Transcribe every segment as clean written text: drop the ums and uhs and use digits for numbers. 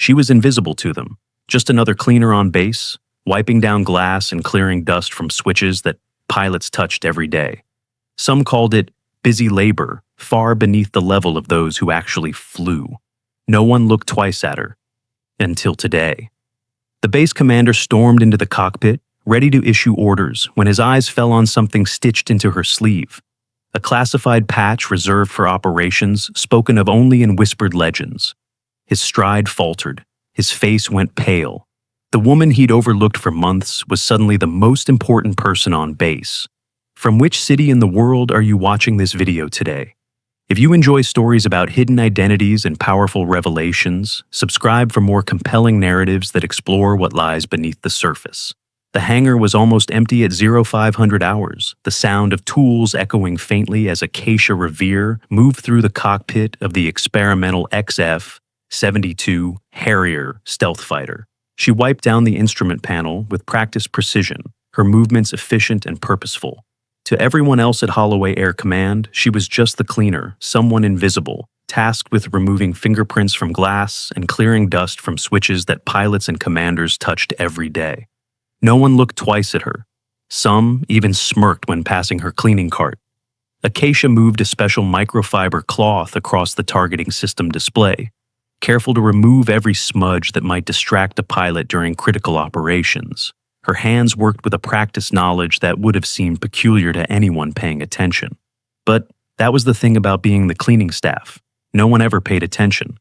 She was invisible to them, just another cleaner on base, wiping down glass and clearing dust from switches that pilots touched every day. Some called it busy labor, far beneath the level of those who actually flew. No one looked twice at her. Until today. The base commander stormed into the cockpit, ready to issue orders, when his eyes fell on something stitched into her sleeve. A classified patch reserved for operations, spoken of only in whispered legends. His stride faltered. His face went pale. The woman he'd overlooked for months was suddenly the most important person on base. From which city in the world are you watching this video today? If you enjoy stories about hidden identities and powerful revelations, subscribe for more compelling narratives that explore what lies beneath the surface. The hangar was almost empty at 0500 hours, the sound of tools echoing faintly as Acacia Revere moved through the cockpit of the experimental XF-72 Harrier stealth fighter. She wiped down the instrument panel with practiced precision, her movements efficient and purposeful. To everyone else at Holloway Air Command, she was just the cleaner, someone invisible, tasked with removing fingerprints from glass and clearing dust from switches that pilots and commanders touched every day. No one looked twice at her. Some even smirked when passing her cleaning cart. Acacia moved a special microfiber cloth across the targeting system display, careful to remove every smudge that might distract a pilot during critical operations. Her hands worked with a practiced knowledge that would have seemed peculiar to anyone paying attention. But that was the thing about being the cleaning staff. No one ever paid attention.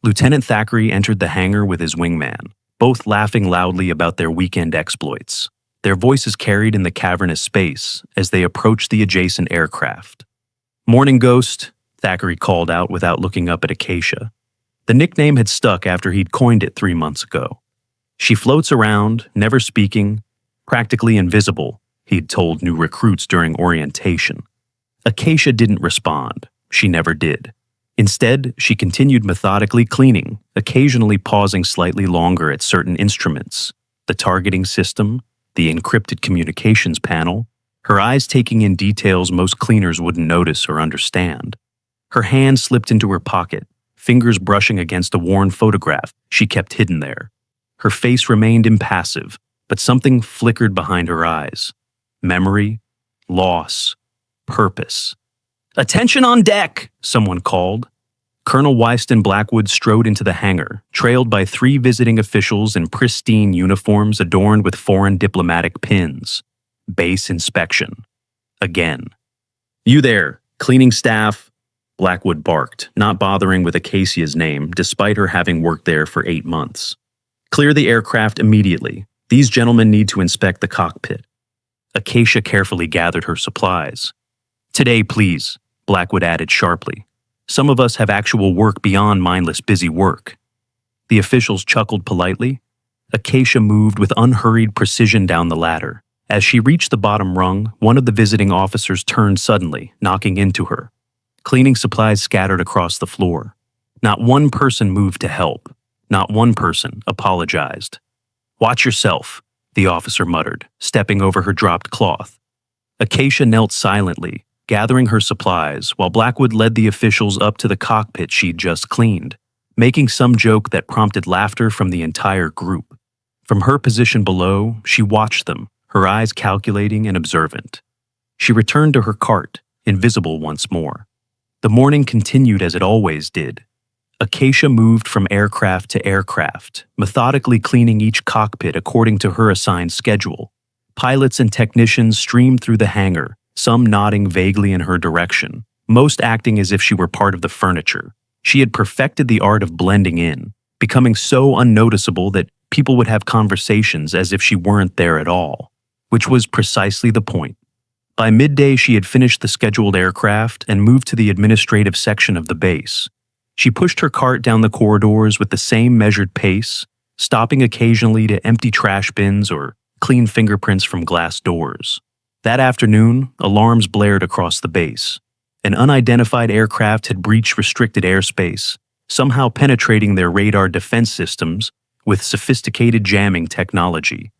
Lieutenant Thackeray entered the hangar with his wingman, both laughing loudly about their weekend exploits. Their voices carried in the cavernous space as they approached the adjacent aircraft. "Morning, Ghost," Thackeray called out without looking up at Acacia. The nickname had stuck after he'd coined it 3 months ago. "She floats around, never speaking, practically invisible," he'd told new recruits during orientation. Acacia didn't respond. She never did. Instead, she continued methodically cleaning, occasionally pausing slightly longer at certain instruments, the targeting system, the encrypted communications panel, her eyes taking in details most cleaners wouldn't notice or understand. Her hand slipped into her pocket, fingers brushing against a worn photograph she kept hidden there. Her face remained impassive, but something flickered behind her eyes. Memory, loss, purpose. "Attention on deck!" someone called. Colonel Wyston Blackwood strode into the hangar, trailed by 3 visiting officials in pristine uniforms adorned with foreign diplomatic pins. Base inspection. Again. "You there, cleaning staff," Blackwood barked, not bothering with Acacia's name, despite her having worked there for 8 months. "Clear the aircraft immediately. These gentlemen need to inspect the cockpit." Acacia carefully gathered her supplies. "Today, please," Blackwood added sharply. "Some of us have actual work beyond mindless busy work." The officials chuckled politely. Acacia moved with unhurried precision down the ladder. As she reached the bottom rung, one of the visiting officers turned suddenly, knocking into her. Cleaning supplies scattered across the floor. Not one person moved to help. Not one person apologized. "Watch yourself," the officer muttered, stepping over her dropped cloth. Acacia knelt silently, gathering her supplies, while Blackwood led the officials up to the cockpit she'd just cleaned, making some joke that prompted laughter from the entire group. From her position below, she watched them, her eyes calculating and observant. She returned to her cart, invisible once more. The morning continued as it always did. Acacia moved from aircraft to aircraft, methodically cleaning each cockpit according to her assigned schedule. Pilots and technicians streamed through the hangar, some nodding vaguely in her direction, most acting as if she were part of the furniture. She had perfected the art of blending in, becoming so unnoticeable that people would have conversations as if she weren't there at all, which was precisely the point. By midday, she had finished the scheduled aircraft and moved to the administrative section of the base. She pushed her cart down the corridors with the same measured pace, stopping occasionally to empty trash bins or clean fingerprints from glass doors. That afternoon, alarms blared across the base. An unidentified aircraft had breached restricted airspace, somehow penetrating their radar defense systems with sophisticated jamming technology.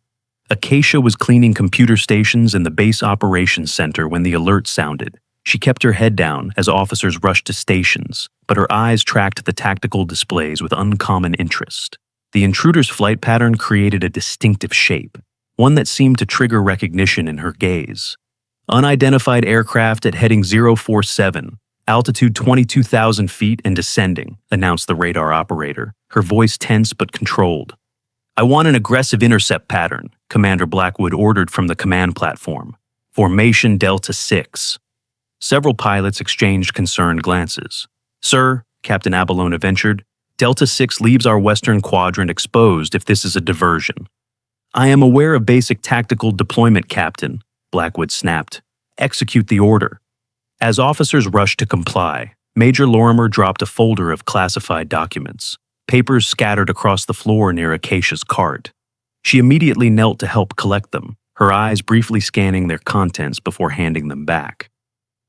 Acacia was cleaning computer stations in the base operations center when the alert sounded. She kept her head down as officers rushed to stations, but her eyes tracked the tactical displays with uncommon interest. The intruder's flight pattern created a distinctive shape, one that seemed to trigger recognition in her gaze. Unidentified aircraft at heading 047, altitude 22,000 feet and descending, announced the radar operator, her voice tense but controlled. I want an aggressive intercept pattern, Commander Blackwood ordered from the command platform. Formation Delta 6. Several pilots exchanged concerned glances. Sir, Captain Abelona ventured, Delta 6 leaves our western quadrant exposed if this is a diversion. I am aware of basic tactical deployment, Captain, Blackwood snapped. Execute the order. As officers rushed to comply, Major Lorimer dropped a folder of classified documents, papers scattered across the floor near Acacia's cart. She immediately knelt to help collect them, her eyes briefly scanning their contents before handing them back.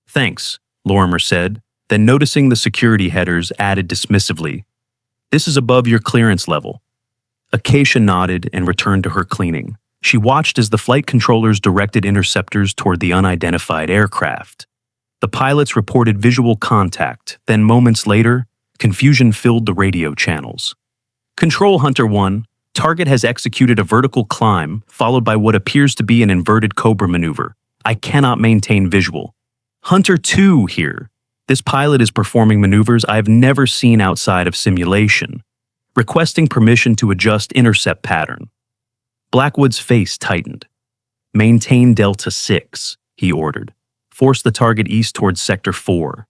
Thanks, Lorimer said, then noticing the security headers added dismissively, This is above your clearance level. Acacia nodded and returned to her cleaning. She watched as the flight controllers directed interceptors toward the unidentified aircraft. The pilots reported visual contact, then moments later, confusion filled the radio channels. Control Hunter 1, target has executed a vertical climb, followed by what appears to be an inverted Cobra maneuver. I cannot maintain visual. Hunter 2 here. This pilot is performing maneuvers I have never seen outside of simulation. Requesting permission to adjust intercept pattern. Blackwood's face tightened. Maintain Delta 6, he ordered. Force the target east towards Sector 4.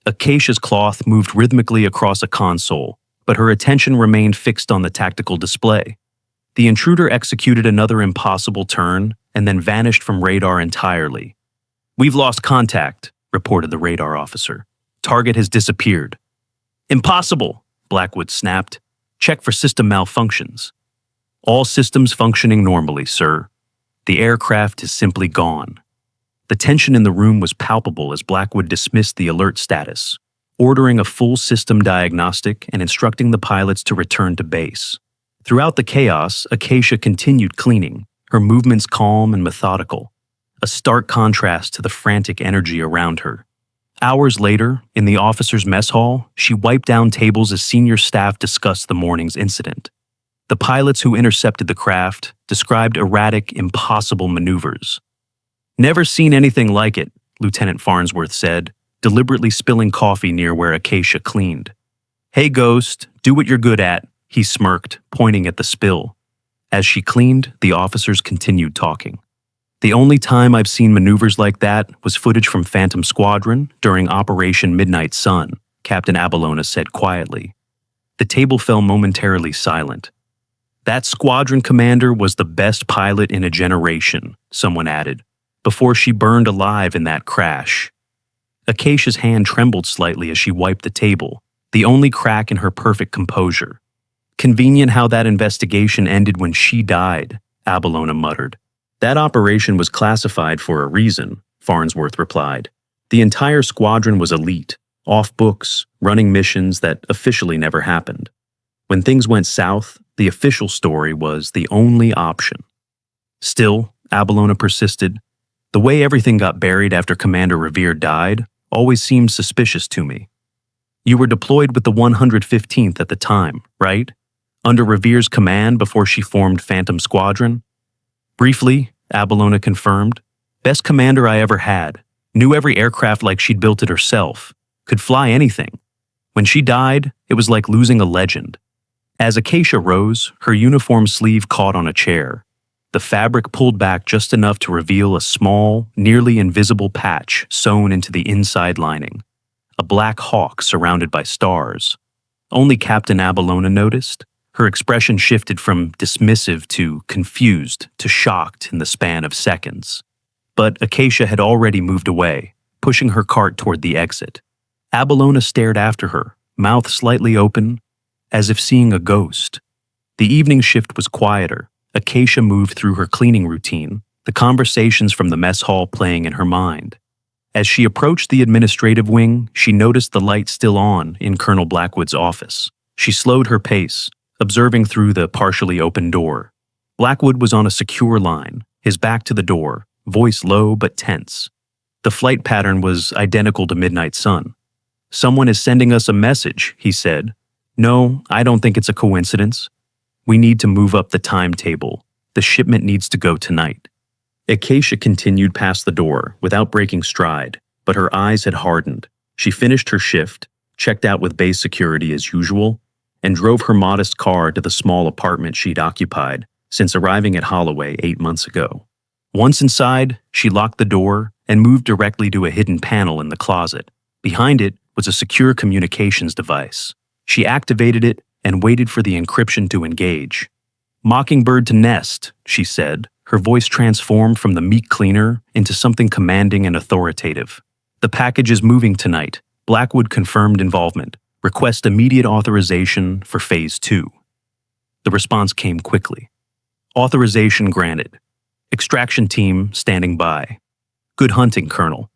Acacia's cloth moved rhythmically across a console, but her attention remained fixed on the tactical display. The intruder executed another impossible turn and then vanished from radar entirely. We've lost contact, reported the radar officer. Target has disappeared. Impossible, Blackwood snapped. Check for system malfunctions. All systems functioning normally, sir. The aircraft is simply gone. The tension in the room was palpable as Blackwood dismissed the alert status, ordering a full system diagnostic and instructing the pilots to return to base. Throughout the chaos, Acacia continued cleaning, her movements calm and methodical, a stark contrast to the frantic energy around her. Hours later, in the officers' mess hall, she wiped down tables as senior staff discussed the morning's incident. The pilots who intercepted the craft described erratic, impossible maneuvers. Never seen anything like it, Lieutenant Farnsworth said, deliberately spilling coffee near where Acacia cleaned. Hey, Ghost, do what you're good at, he smirked, pointing at the spill. As she cleaned, the officers continued talking. The only time I've seen maneuvers like that was footage from Phantom Squadron during Operation Midnight Sun, Captain Abelona said quietly. The table fell momentarily silent. That squadron commander was the best pilot in a generation, someone added, before she burned alive in that crash. Acacia's hand trembled slightly as she wiped the table, the only crack in her perfect composure. Convenient how that investigation ended when she died, Abelona muttered. That operation was classified for a reason, Farnsworth replied. The entire squadron was elite, off books, running missions that officially never happened. When things went south, the official story was the only option. Still, Abelona persisted, the way everything got buried after Commander Revere died always seemed suspicious to me. You were deployed with the 115th at the time, right? Under Revere's command before she formed Phantom Squadron? Briefly, Abelona confirmed. Best commander I ever had. Knew every aircraft like she'd built it herself. Could fly anything. When she died, it was like losing a legend. As Acacia rose, her uniform sleeve caught on a chair. The fabric pulled back just enough to reveal a small, nearly invisible patch sewn into the inside lining. A black hawk surrounded by stars. Only Captain Abelona noticed. Her expression shifted from dismissive to confused to shocked in the span of seconds. But Acacia had already moved away, pushing her cart toward the exit. Abelona stared after her, mouth slightly open, as if seeing a ghost. The evening shift was quieter. Acacia moved through her cleaning routine, the conversations from the mess hall playing in her mind. As she approached the administrative wing, she noticed the light still on in Colonel Blackwood's office. She slowed her pace, observing through the partially open door. Blackwood was on a secure line, his back to the door, voice low but tense. The flight pattern was identical to Midnight Sun. "Someone is sending us a message," he said. "No, I don't think it's a coincidence. We need to move up the timetable. The shipment needs to go tonight." Acacia continued past the door without breaking stride, but her eyes had hardened. She finished her shift, checked out with base security as usual, and drove her modest car to the small apartment she'd occupied since arriving at Holloway 8 months ago. Once inside, she locked the door and moved directly to a hidden panel in the closet. Behind it was a secure communications device. She activated it and waited for the encryption to engage. "Mockingbird to nest," she said, her voice transformed from the meek cleaner into something commanding and authoritative. "The package is moving tonight. Blackwood confirmed involvement. Request immediate authorization for Phase 2. The response came quickly. "Authorization granted. Extraction team standing by. Good hunting, Colonel."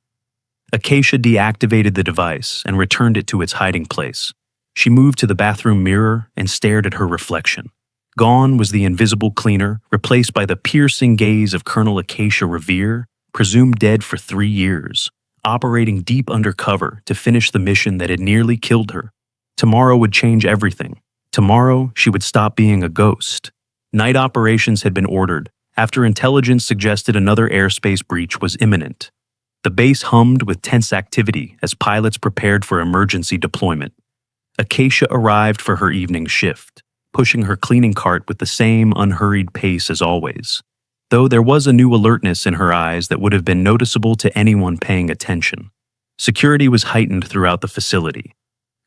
Acacia deactivated the device and returned it to its hiding place. She moved to the bathroom mirror and stared at her reflection. Gone was the invisible cleaner, replaced by the piercing gaze of Colonel Acacia Revere, presumed dead for 3 years, operating deep undercover to finish the mission that had nearly killed her. Tomorrow would change everything. Tomorrow, she would stop being a ghost. Night operations had been ordered after intelligence suggested another airspace breach was imminent. The base hummed with tense activity as pilots prepared for emergency deployment. Acacia arrived for her evening shift, pushing her cleaning cart with the same unhurried pace as always, though there was a new alertness in her eyes that would have been noticeable to anyone paying attention. Security was heightened throughout the facility.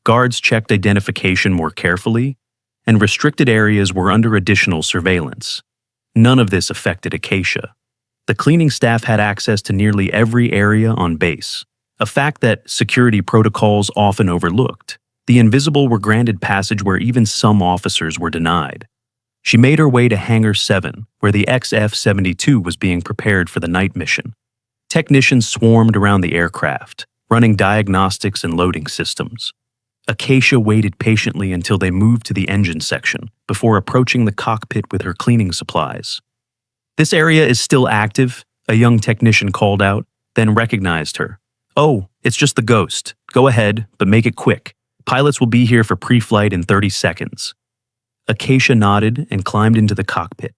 Guards checked identification more carefully, and restricted areas were under additional surveillance. None of this affected Acacia. The cleaning staff had access to nearly every area on base, a fact that security protocols often overlooked. The invisible were granted passage where even some officers were denied. She made her way to Hangar 7, where the XF-72 was being prepared for the night mission. Technicians swarmed around the aircraft, running diagnostics and loading systems. Acacia waited patiently until they moved to the engine section before approaching the cockpit with her cleaning supplies. "This area is still active," a young technician called out, then recognized her. "Oh, it's just the ghost. Go ahead, but make it quick. Pilots will be here for pre-flight in 30 seconds. Acacia nodded and climbed into the cockpit.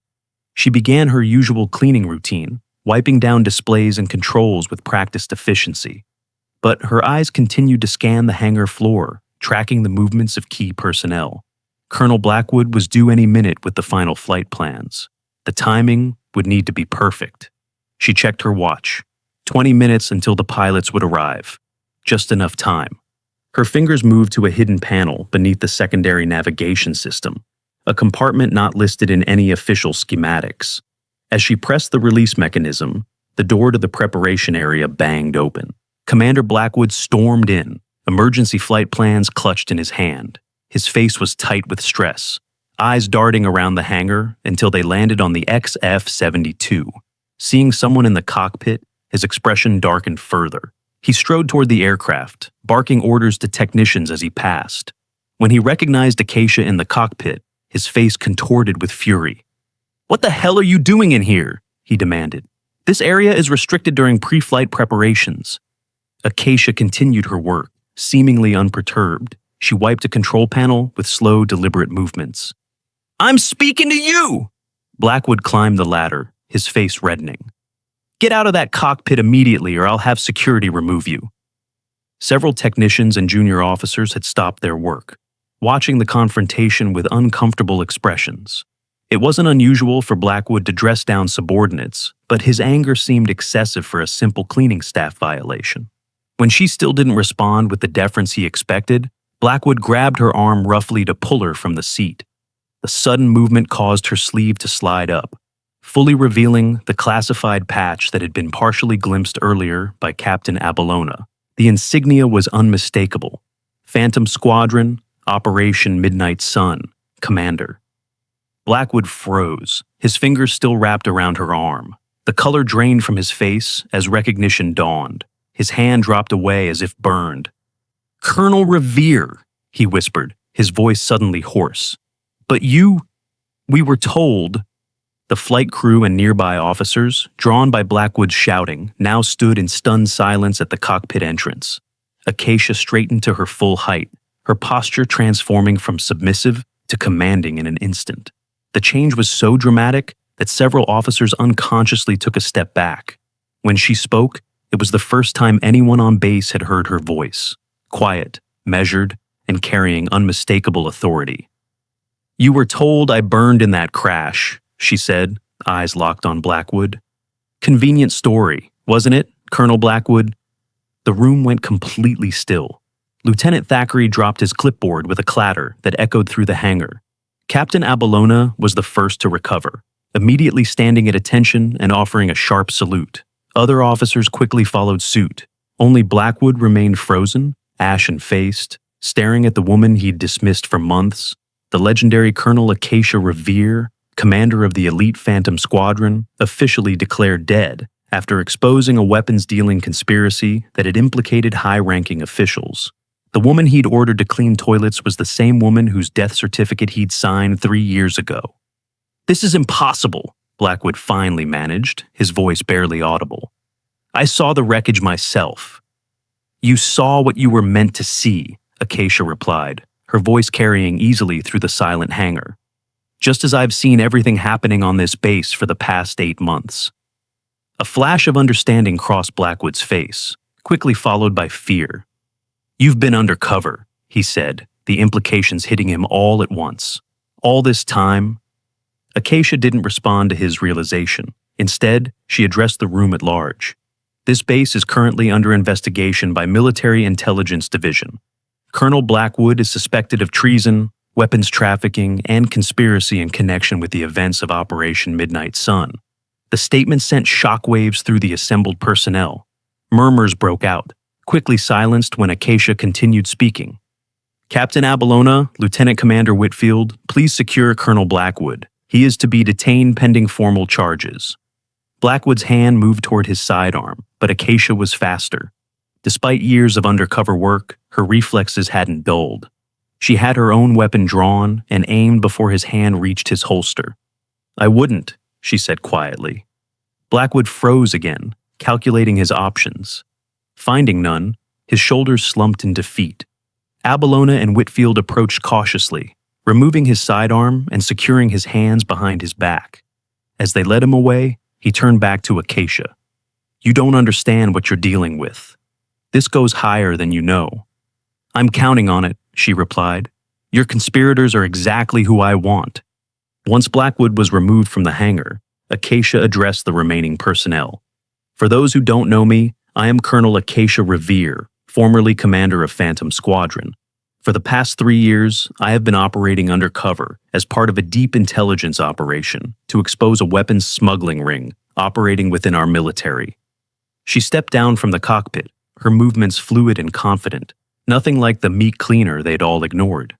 She began her usual cleaning routine, wiping down displays and controls with practiced efficiency. But her eyes continued to scan the hangar floor, tracking the movements of key personnel. Colonel Blackwood was due any minute with the final flight plans. The timing would need to be perfect. She checked her watch. 20 minutes until the pilots would arrive. Just enough time. Her fingers moved to a hidden panel beneath the secondary navigation system, a compartment not listed in any official schematics. As she pressed the release mechanism, the door to the preparation area banged open. Commander Blackwood stormed in, emergency flight plans clutched in his hand. His face was tight with stress, eyes darting around the hangar until they landed on the XF-72. Seeing someone in the cockpit, his expression darkened further. He strode toward the aircraft, barking orders to technicians as he passed. When he recognized Acacia in the cockpit, his face contorted with fury. "What the hell are you doing in here?" he demanded. "This area is restricted during pre-flight preparations." Acacia continued her work, seemingly unperturbed. She wiped a control panel with slow, deliberate movements. "I'm speaking to you!" Blackwood climbed the ladder, his face reddening. "Get out of that cockpit immediately or I'll have security remove you." Several technicians and junior officers had stopped their work, watching the confrontation with uncomfortable expressions. It wasn't unusual for Blackwood to dress down subordinates, but his anger seemed excessive for a simple cleaning staff violation. When she still didn't respond with the deference he expected, Blackwood grabbed her arm roughly to pull her from the seat. The sudden movement caused her sleeve to slide up, fully revealing the classified patch that had been partially glimpsed earlier by Captain Abelona. The insignia was unmistakable. Phantom Squadron, Operation Midnight Sun, Commander. Blackwood froze, his fingers still wrapped around her arm. The color drained from his face as recognition dawned. His hand dropped away as if burned. "Colonel Revere," he whispered, his voice suddenly hoarse. "But we were told..." The flight crew and nearby officers, drawn by Blackwood's shouting, now stood in stunned silence at the cockpit entrance. Acacia straightened to her full height, her posture transforming from submissive to commanding in an instant. The change was so dramatic that several officers unconsciously took a step back. When she spoke, it was the first time anyone on base had heard her voice, quiet, measured, and carrying unmistakable authority. "You were told I burned in that crash," she said, eyes locked on Blackwood. "Convenient story, wasn't it, Colonel Blackwood?" The room went completely still. Lieutenant Thackeray dropped his clipboard with a clatter that echoed through the hangar. Captain Abelona was the first to recover, immediately standing at attention and offering a sharp salute. Other officers quickly followed suit. Only Blackwood remained frozen, ashen-faced, staring at the woman he'd dismissed for months, the legendary Colonel Acacia Revere, commander of the elite Phantom Squadron, officially declared dead after exposing a weapons-dealing conspiracy that had implicated high-ranking officials. The woman he'd ordered to clean toilets was the same woman whose death certificate he'd signed 3 years ago. "This is impossible," Blackwood finally managed, his voice barely audible. "I saw the wreckage myself." "You saw what you were meant to see," Acacia replied, her voice carrying easily through the silent hangar. "Just as I've seen everything happening on this base for the past 8 months. A flash of understanding crossed Blackwood's face, quickly followed by fear. "You've been undercover," he said, the implications hitting him all at once. "All this time?" Acacia didn't respond to his realization. Instead, she addressed the room at large. "This base is currently under investigation by Military Intelligence Division. Colonel Blackwood is suspected of treason, weapons trafficking, and conspiracy in connection with the events of Operation Midnight Sun." The statement sent shockwaves through the assembled personnel. Murmurs broke out, quickly silenced when Acacia continued speaking. "Captain Abelona, Lieutenant Commander Whitfield, please secure Colonel Blackwood. He is to be detained pending formal charges." Blackwood's hand moved toward his sidearm, but Acacia was faster. Despite years of undercover work, her reflexes hadn't dulled. She had her own weapon drawn and aimed before his hand reached his holster. "I wouldn't," she said quietly. Blackwood froze again, calculating his options. Finding none, his shoulders slumped in defeat. Abelona and Whitfield approached cautiously, removing his sidearm and securing his hands behind his back. As they led him away, he turned back to Acacia. "You don't understand what you're dealing with. This goes higher than you know." "I'm counting on it," she replied. "Your conspirators are exactly who I want." Once Blackwood was removed from the hangar, Acacia addressed the remaining personnel. "For those who don't know me, I am Colonel Acacia Revere, formerly commander of Phantom Squadron. For the past 3 years, I have been operating undercover as part of a deep intelligence operation to expose a weapons smuggling ring operating within our military." She stepped down from the cockpit, her movements fluid and confident, nothing like the meek cleaner they'd all ignored.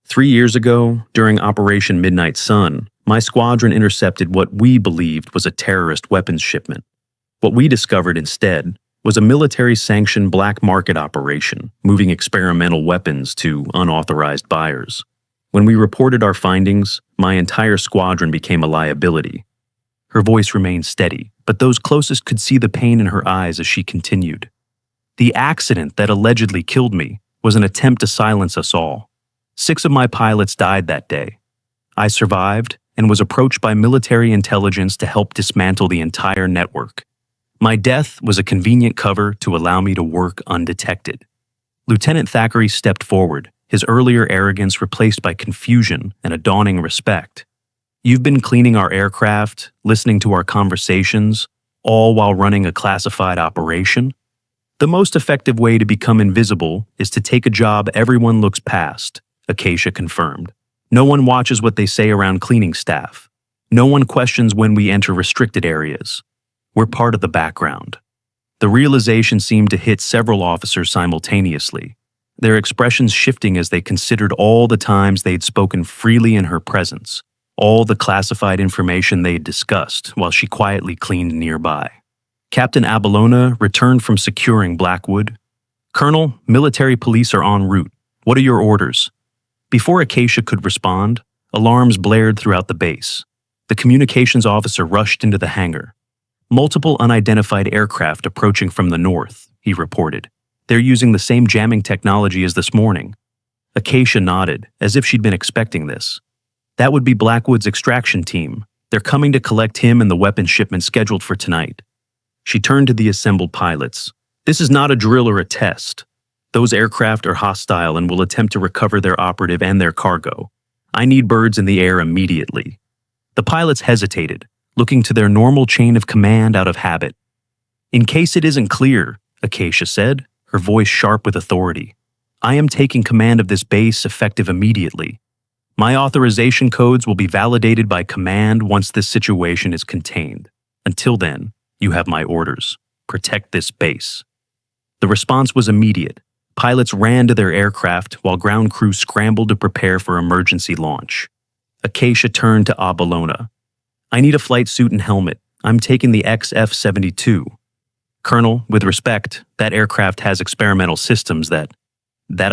3 years ago, during Operation Midnight Sun, my squadron intercepted what we believed was a terrorist weapons shipment. What we discovered instead was a military-sanctioned black market operation moving experimental weapons to unauthorized buyers. When we reported our findings, my entire squadron became a liability. Her voice remained steady, but those closest could see the pain in her eyes as she continued. "The accident that allegedly killed me was an attempt to silence us all. 6 of my pilots died that day. I survived and was approached by military intelligence to help dismantle the entire network. My death was a convenient cover to allow me to work undetected." Lieutenant Thackeray stepped forward, his earlier arrogance replaced by confusion and a dawning respect. "You've been cleaning our aircraft, listening to our conversations, all while running a classified operation? The most effective way to become invisible is to take a job everyone looks past," Acacia confirmed. "No one watches what they say around cleaning staff. No one questions when we enter restricted areas. We're part of the background." The realization seemed to hit several officers simultaneously, their expressions shifting as they considered all the times they'd spoken freely in her presence, all the classified information they'd discussed while she quietly cleaned nearby. Captain Abelona returned from securing Blackwood. "Colonel, military police are en route. What are your orders?" Before Acacia could respond, alarms blared throughout the base. The communications officer rushed into the hangar. Multiple unidentified aircraft approaching from the north, he reported. They're using the same jamming technology as this morning. Acacia nodded, as if she'd been expecting this. That would be Blackwood's extraction team. They're coming to collect him and the weapon shipment scheduled for tonight. She turned to the assembled pilots. This is not a drill or a test. Those aircraft are hostile and will attempt to recover their operative and their cargo. I need birds in the air immediately. The pilots hesitated, looking to their normal chain of command out of habit. In case it isn't clear, Acacia said, her voice sharp with authority. I am taking command of this base effective immediately. My authorization codes will be validated by command once this situation is contained. Until then, you have my orders. Protect this base. The response was immediate. Pilots ran to their aircraft while ground crew scrambled to prepare for emergency launch. Acacia turned to Abalona. I need a flight suit and helmet. I'm taking the XF-72. Colonel, with respect, that aircraft has experimental systems that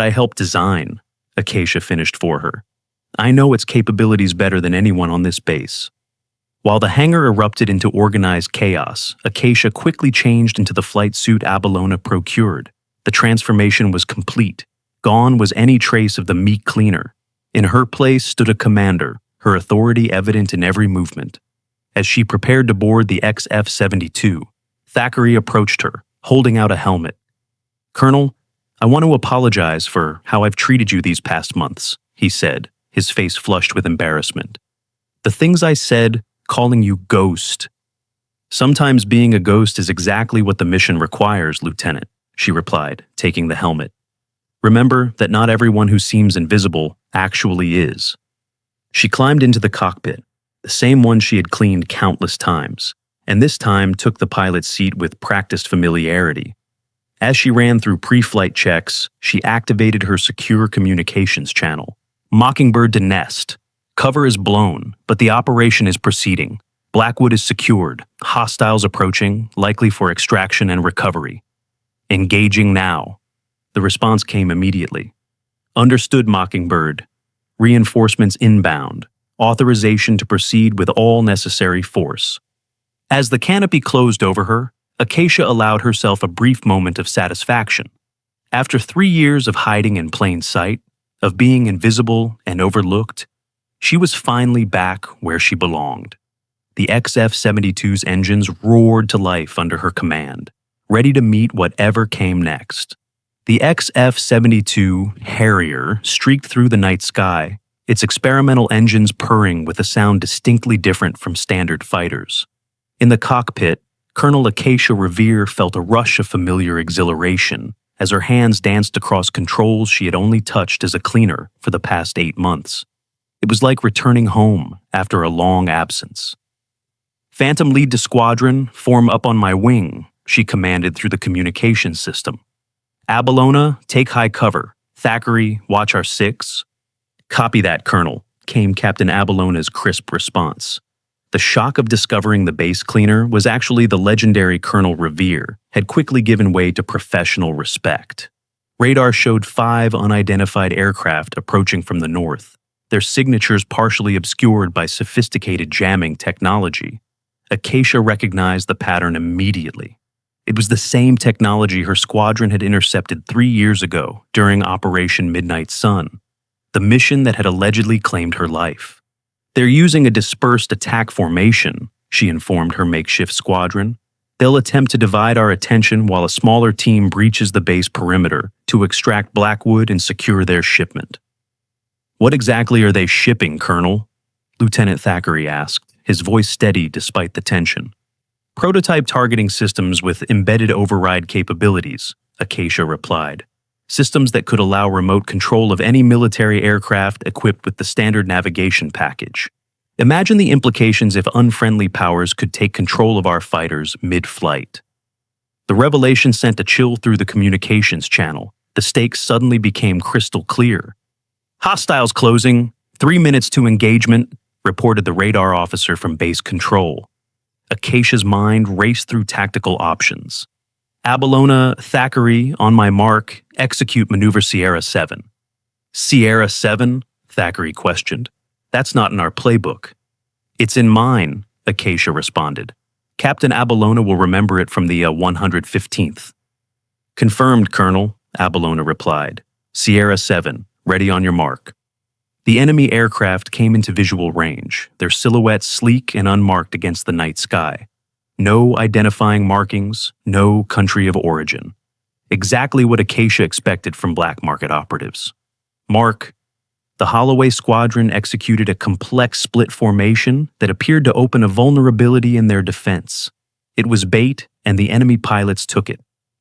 I helped design, Acacia finished for her. I know its capabilities better than anyone on this base. While the hangar erupted into organized chaos, Acacia quickly changed into the flight suit Abalona procured. The transformation was complete. Gone was any trace of the meat cleaner. In her place stood a commander, her authority evident in every movement. As she prepared to board the XF-72, Thackeray approached her, holding out a helmet. Colonel, I want to apologize for how I've treated you these past months, he said, his face flushed with embarrassment. The things I said, calling you ghost. Sometimes being a ghost is exactly what the mission requires, Lieutenant, she replied, taking the helmet. Remember that not everyone who seems invisible actually is. She climbed into the cockpit, the same one she had cleaned countless times, and this time took the pilot's seat with practiced familiarity. As she ran through pre-flight checks, she activated her secure communications channel. Mockingbird to nest. Cover is blown, but the operation is proceeding. Blackwood is secured, hostiles approaching, likely for extraction and recovery. Engaging now. The response came immediately. Understood, Mockingbird. Reinforcements inbound. Authorization to proceed with all necessary force. As the canopy closed over her, Acacia allowed herself a brief moment of satisfaction. After 3 years of hiding in plain sight, of being invisible and overlooked, she was finally back where she belonged. The XF-72's engines roared to life under her command, ready to meet whatever came next. The XF-72 Harrier streaked through the night sky, its experimental engines purring with a sound distinctly different from standard fighters. In the cockpit, Colonel Acacia Revere felt a rush of familiar exhilaration as her hands danced across controls she had only touched as a cleaner for the past 8 months. It was like returning home after a long absence. Phantom lead to squadron, form up on my wing, she commanded through the communications system. Abalona, take high cover. Thackeray, watch our 6. Copy that, Colonel, came Captain Abalona's crisp response. The shock of discovering the base cleaner was actually the legendary Colonel Revere had quickly given way to professional respect. Radar showed 5 unidentified aircraft approaching from the north, their signatures partially obscured by sophisticated jamming technology. Acacia recognized the pattern immediately. It was the same technology her squadron had intercepted 3 years ago during Operation Midnight Sun, the mission that had allegedly claimed her life. They're using a dispersed attack formation, she informed her makeshift squadron. They'll attempt to divide our attention while a smaller team breaches the base perimeter to extract Blackwood and secure their shipment. What exactly are they shipping, Colonel? Lieutenant Thackeray asked, his voice steady despite the tension. Prototype targeting systems with embedded override capabilities, Acacia replied. Systems that could allow remote control of any military aircraft equipped with the standard navigation package. Imagine the implications if unfriendly powers could take control of our fighters mid-flight. The revelation sent a chill through the communications channel. The stakes suddenly became crystal clear. Hostiles closing, 3 minutes to engagement, reported the radar officer from base control. Acacia's mind raced through tactical options. Abalona, Thackeray, on my mark, execute maneuver Sierra 7. Sierra 7? Thackeray questioned. That's not in our playbook. "It's in mine," Acacia responded. "Captain Abelona will remember it from the 115th. "Confirmed, Colonel," Abelona replied. "Sierra 7, ready on your mark." The enemy aircraft came into visual range, their silhouettes sleek and unmarked against the night sky. No identifying markings, no country of origin. Exactly what Acacia expected from black market operatives. Mark. The Holloway Squadron executed a complex split formation that appeared to open a vulnerability in their defense. It was bait, and the enemy pilots took it.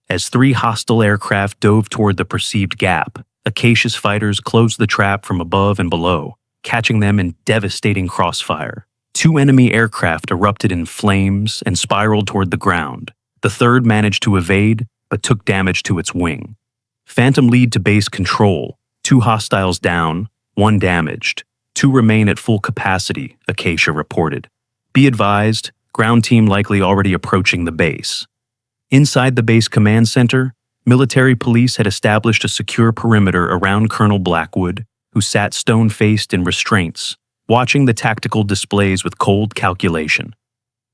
As 3 hostile aircraft dove toward the perceived gap, Acacia's fighters closed the trap from above and below, catching them in devastating crossfire. 2 enemy aircraft erupted in flames and spiraled toward the ground. The third managed to evade, but took damage to its wing. Phantom lead to base control. 2 hostiles down, 1 damaged. 2 remain at full capacity, Acacia reported. Be advised, ground team likely already approaching the base. Inside the base command center, military police had established a secure perimeter around Colonel Blackwood, who sat stone-faced in restraints, watching the tactical displays with cold calculation.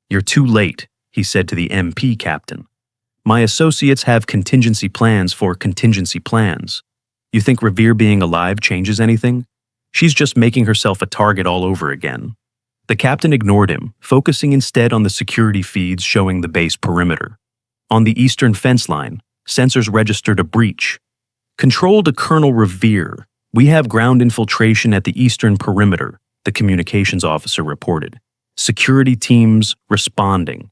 "You're too late," he said to the MP captain. "My associates have contingency plans for contingency plans. You think Revere being alive changes anything? She's just making herself a target all over again." The captain ignored him, focusing instead on the security feeds showing the base perimeter. On the eastern fence line, sensors registered a breach. "Control to Colonel Revere. We have ground infiltration at the eastern perimeter," the communications officer reported. "Security teams responding."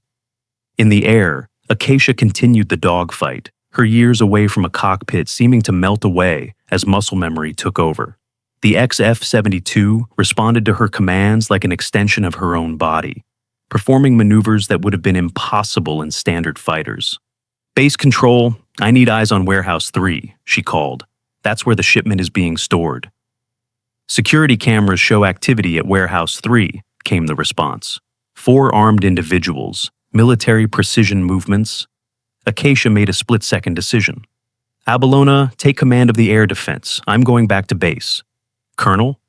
In the air, Acacia continued the dogfight, her years away from a cockpit seeming to melt away as muscle memory took over. The XF-72 responded to her commands like an extension of her own body, performing maneuvers that would have been impossible in standard fighters. "Base control, I need eyes on Warehouse 3, she called. "That's where the shipment is being stored." "Security cameras show activity at Warehouse 3, came the response. 4 armed individuals, military precision movements. Acacia made a split-second decision. "Abelona, take command of the air defense. I'm going back to base." "Colonel?"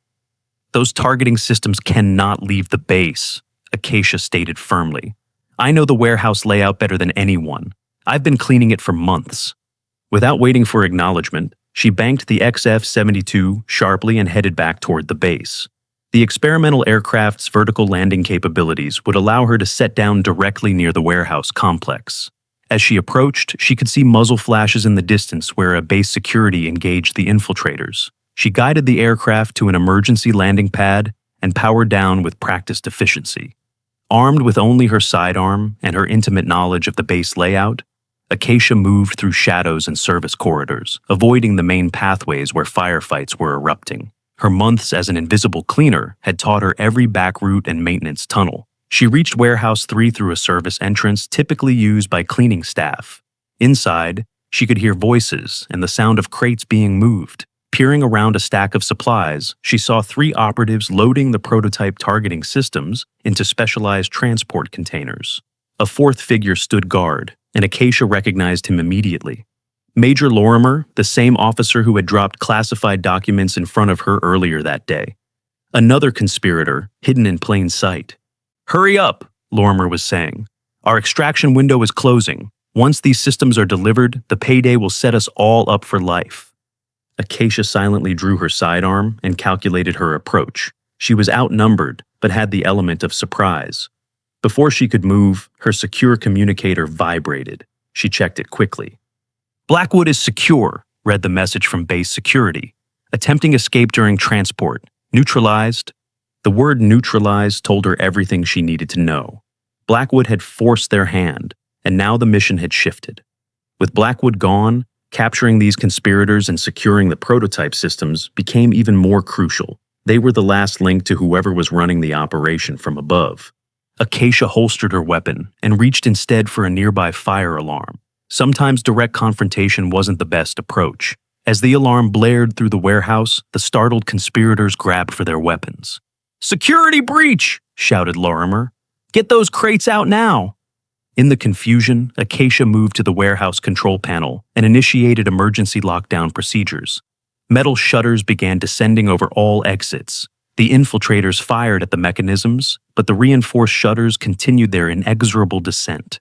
"Those targeting systems cannot leave the base," Acacia stated firmly. "I know the warehouse layout better than anyone. I've been cleaning it for months." Without waiting for acknowledgement, she banked the XF-72 sharply and headed back toward the base. The experimental aircraft's vertical landing capabilities would allow her to set down directly near the warehouse complex. As she approached, she could see muzzle flashes in the distance where a base security engaged the infiltrators. She guided the aircraft to an emergency landing pad and powered down with practiced efficiency. Armed with only her sidearm and her intimate knowledge of the base layout, Acacia moved through shadows and service corridors, avoiding the main pathways where firefights were erupting. Her months as an invisible cleaner had taught her every back route and maintenance tunnel. She reached Warehouse 3 through a service entrance typically used by cleaning staff. Inside, she could hear voices and the sound of crates being moved. Peering around a stack of supplies, she saw 3 operatives loading the prototype targeting systems into specialized transport containers. A 4th figure stood guard, and Acacia recognized him immediately. Major Lorimer, the same officer who had dropped classified documents in front of her earlier that day. Another conspirator, hidden in plain sight. "Hurry up," Lorimer was saying. "Our extraction window is closing. Once these systems are delivered, the payday will set us all up for life." Acacia silently drew her sidearm and calculated her approach. She was outnumbered, but had the element of surprise. Before she could move, her secure communicator vibrated. She checked it quickly. "Blackwood is secure," read the message from base security. "Attempting escape during transport. Neutralized." The word neutralized told her everything she needed to know. Blackwood had forced their hand, and now the mission had shifted. With Blackwood gone, capturing these conspirators and securing the prototype systems became even more crucial. They were the last link to whoever was running the operation from above. Acacia holstered her weapon and reached instead for a nearby fire alarm. Sometimes direct confrontation wasn't the best approach. As the alarm blared through the warehouse, the startled conspirators grabbed for their weapons. "Security breach!" shouted Lorimer. "Get those crates out now!" In the confusion, Acacia moved to the warehouse control panel and initiated emergency lockdown procedures. Metal shutters began descending over all exits. The infiltrators fired at the mechanisms, but the reinforced shutters continued their inexorable descent.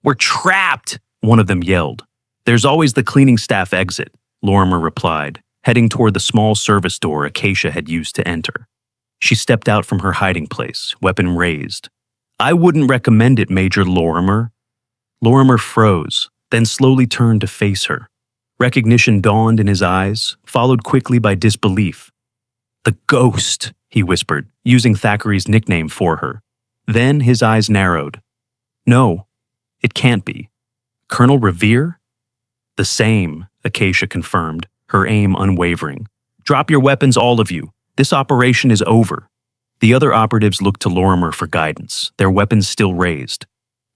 "We're trapped!" one of them yelled. "There's always the cleaning staff exit," Lorimer replied, heading toward the small service door Acacia had used to enter. She stepped out from her hiding place, weapon raised. "I wouldn't recommend it, Major Lorimer." Lorimer froze, then slowly turned to face her. Recognition dawned in his eyes, followed quickly by disbelief. "The ghost," he whispered, using Thackeray's nickname for her. Then his eyes narrowed. "No, it can't be. Colonel Revere?" "The same," Acacia confirmed, her aim unwavering. "Drop your weapons, all of you. This operation is over." The other operatives looked to Lorimer for guidance, their weapons still raised.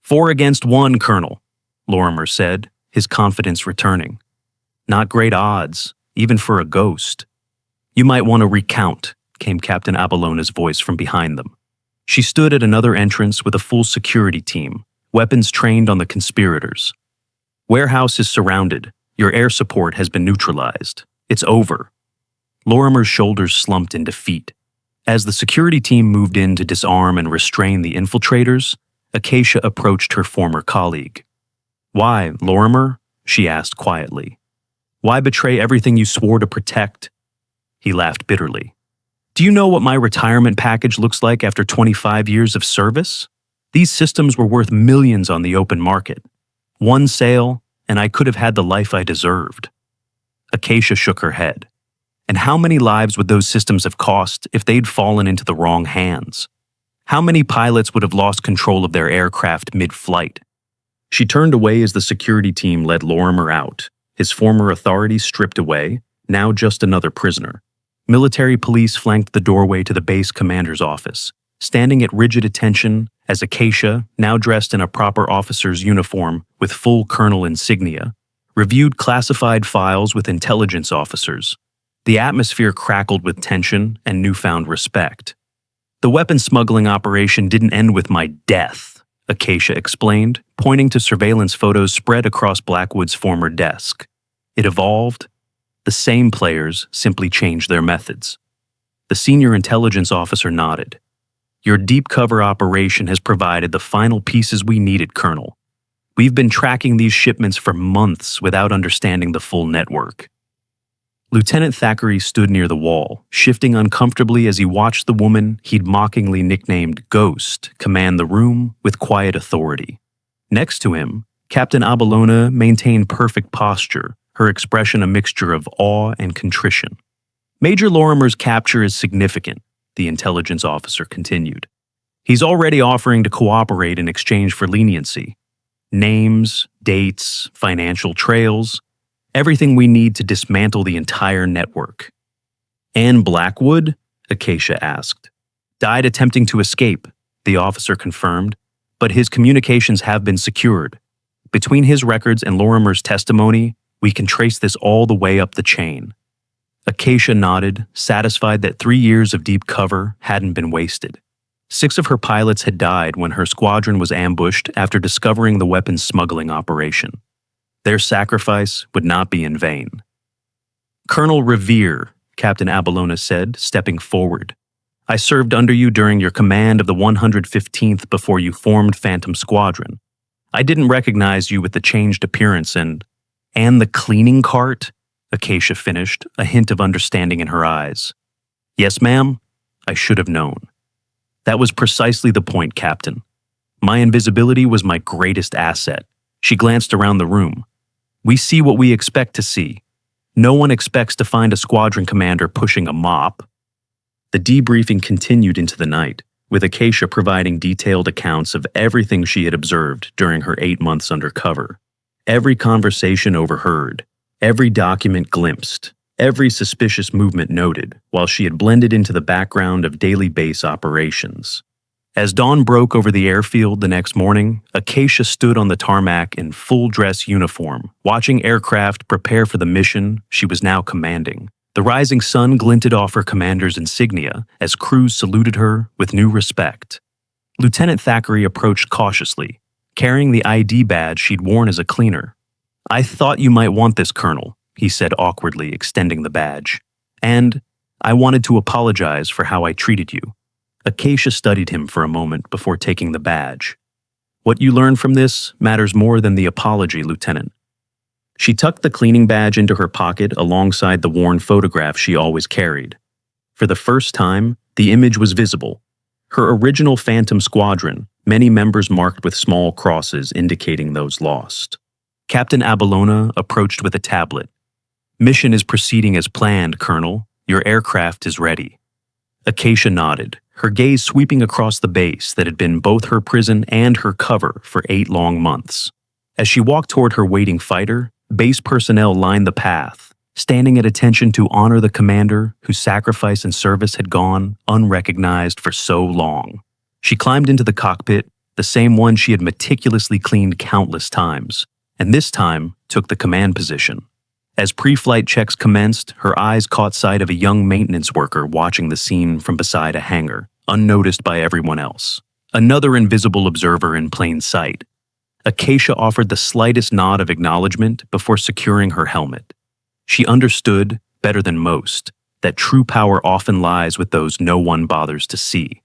"4 against 1, Colonel," Lorimer said, his confidence returning. "Not great odds, even for a ghost." "You might want to recount," came Captain Aballona's voice from behind them. She stood at another entrance with a full security team, weapons trained on the conspirators. "Warehouse is surrounded. Your air support has been neutralized. It's over." Lorimer's shoulders slumped in defeat. As the security team moved in to disarm and restrain the infiltrators, Acacia approached her former colleague. "Why, Lorimer?" she asked quietly. "Why betray everything you swore to protect?" He laughed bitterly. "Do you know what my retirement package looks like after 25 years of service? These systems were worth millions on the open market. One sale, and I could have had the life I deserved." Acacia shook her head. "And how many lives would those systems have cost if they'd fallen into the wrong hands? How many pilots would have lost control of their aircraft mid-flight?" She turned away as the security team led Lorimer out, his former authority stripped away, now just another prisoner. Military police flanked the doorway to the base commander's office, standing at rigid attention as Acacia, now dressed in a proper officer's uniform with full colonel insignia, reviewed classified files with intelligence officers. The atmosphere crackled with tension and newfound respect. "The weapon smuggling operation didn't end with my death," Acacia explained, pointing to surveillance photos spread across Blackwood's former desk. "It evolved. The same players simply changed their methods." The senior intelligence officer nodded. "Your deep cover operation has provided the final pieces we needed, Colonel. We've been tracking these shipments for months without understanding the full network." Lieutenant Thackeray stood near the wall, shifting uncomfortably as he watched the woman he'd mockingly nicknamed Ghost command the room with quiet authority. Next to him, Captain Abellona maintained perfect posture, her expression a mixture of awe and contrition. "Major Lorimer's capture is significant," the intelligence officer continued. "He's already offering to cooperate in exchange for leniency. Names, dates, financial trails, everything we need to dismantle the entire network." "And Blackwood?" Acacia asked. "Died attempting to escape," the officer confirmed, "but his communications have been secured. Between his records and Lorimer's testimony, we can trace this all the way up the chain." Acacia nodded, satisfied that 3 years of deep cover hadn't been wasted. 6 of her pilots had died when her squadron was ambushed after discovering the weapons smuggling operation. Their sacrifice would not be in vain. "Colonel Revere," Captain Abellona said, stepping forward. "I served under you during your command of the 115th before you formed Phantom Squadron. I didn't recognize you with the changed appearance and the cleaning cart," Acacia finished, a hint of understanding in her eyes. "Yes, ma'am. I should have known." "That was precisely the point, Captain. My invisibility was my greatest asset." She glanced around the room. "We see what we expect to see. No one expects to find a squadron commander pushing a mop." The debriefing continued into the night, with Acacia providing detailed accounts of everything she had observed during her 8 months under cover. Every conversation overheard, every document glimpsed, every suspicious movement noted, while she had blended into the background of daily base operations. As dawn broke over the airfield the next morning, Acacia stood on the tarmac in full-dress uniform, watching aircraft prepare for the mission she was now commanding. The rising sun glinted off her commander's insignia as crews saluted her with new respect. Lieutenant Thackeray approached cautiously, carrying the ID badge she'd worn as a cleaner. "I thought you might want this, Colonel," he said awkwardly, extending the badge. "And I wanted to apologize for how I treated you. Acacia studied him for a moment before taking the badge. What you learn from this matters more than the apology, Lieutenant. She tucked the cleaning badge into her pocket alongside the worn photograph she always carried. For the first time, the image was visible. Her original Phantom Squadron, many members marked with small crosses indicating those lost. Captain Abelona approached with a tablet. "Mission is proceeding as planned, Colonel. Your aircraft is ready." Acacia nodded, her gaze sweeping across the base that had been both her prison and her cover for 8 long months. As she walked toward her waiting fighter, base personnel lined the path, standing at attention to honor the commander whose sacrifice and service had gone unrecognized for so long. She climbed into the cockpit, the same one she had meticulously cleaned countless times, and this time took the command position. As pre-flight checks commenced, her eyes caught sight of a young maintenance worker watching the scene from beside a hangar, unnoticed by everyone else. Another invisible observer in plain sight. Acacia offered the slightest nod of acknowledgement before securing her helmet. She understood, better than most, that true power often lies with those no one bothers to see.